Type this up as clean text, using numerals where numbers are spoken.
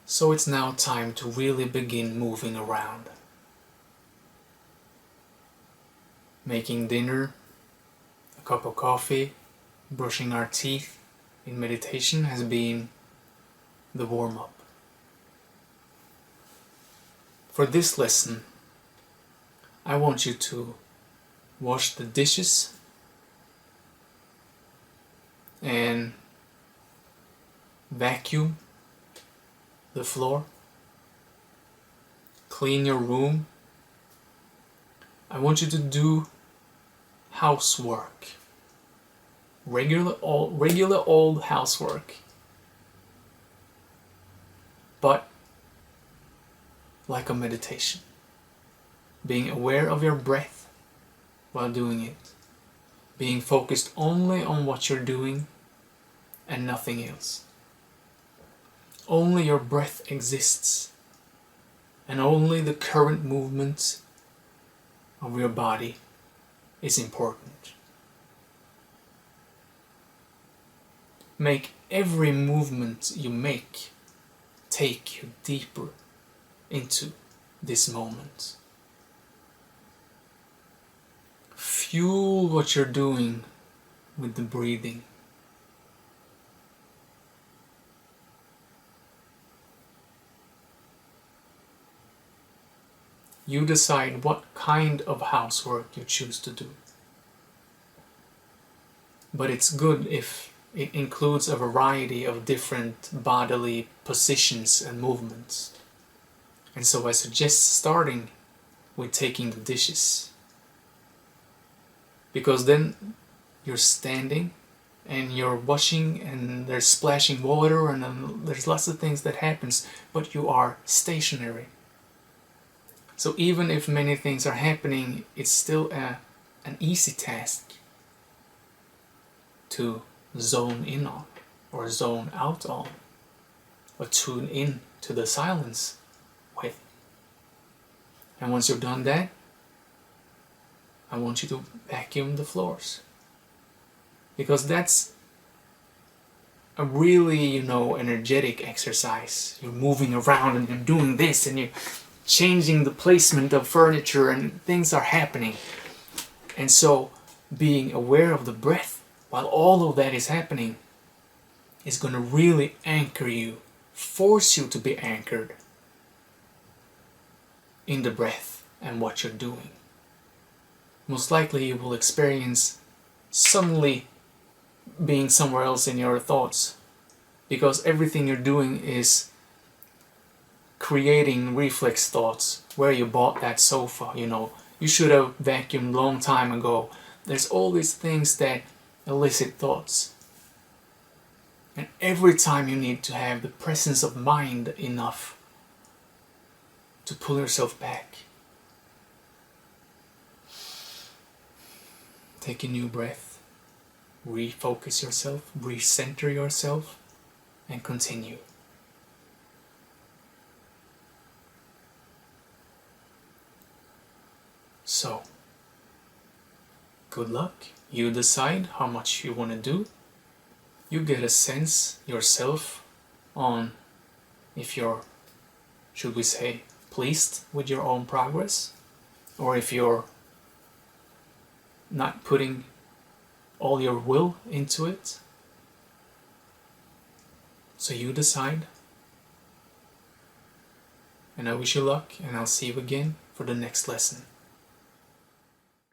So it's now time to really begin moving around. Making dinner, a cup of coffee, brushing our teeth in meditation has been the warm-up. For this lesson, I want you to wash the dishes and vacuum the floor, clean your room. I want you to do housework, regular old housework, but like a meditation, being aware of your breath while doing it, being focused only on what you're doing and nothing else. Only your breath exists, and only the current movement of your body is important. Make every movement you make take you deeper into this moment. Fuel what you're doing with the breathing. You decide what kind of housework you choose to do. But it's good if it includes a variety of different bodily positions and movements. And so I suggest starting with taking the dishes. Because then you're standing and you're washing and there's splashing water and then there's lots of things that happens, but you are stationary. So even if many things are happening, it's still an easy task to zone in on or zone out on or tune in to the silence with. And once you've done that, I want you to vacuum the floors, because that's a really, energetic exercise. You're moving around and you're doing this and you're changing the placement of furniture and things are happening. And so being aware of the breath while all of that is happening is going to really anchor you, force you to be anchored in the breath and what you're doing. Most likely you will experience suddenly being somewhere else in your thoughts, because everything you're doing is creating reflex thoughts. Where you bought that sofa, you should have vacuumed a long time ago. There's all these things that elicit thoughts. And every time you need to have the presence of mind enough to pull yourself back. Take a new breath, refocus yourself, recenter yourself, and continue. So, good luck. You decide how much you want to do. You get a sense yourself on if you're, should we say, pleased with your own progress, or if you're not putting all your will into it. So you decide. And I wish you luck, and I'll see you again for the next lesson.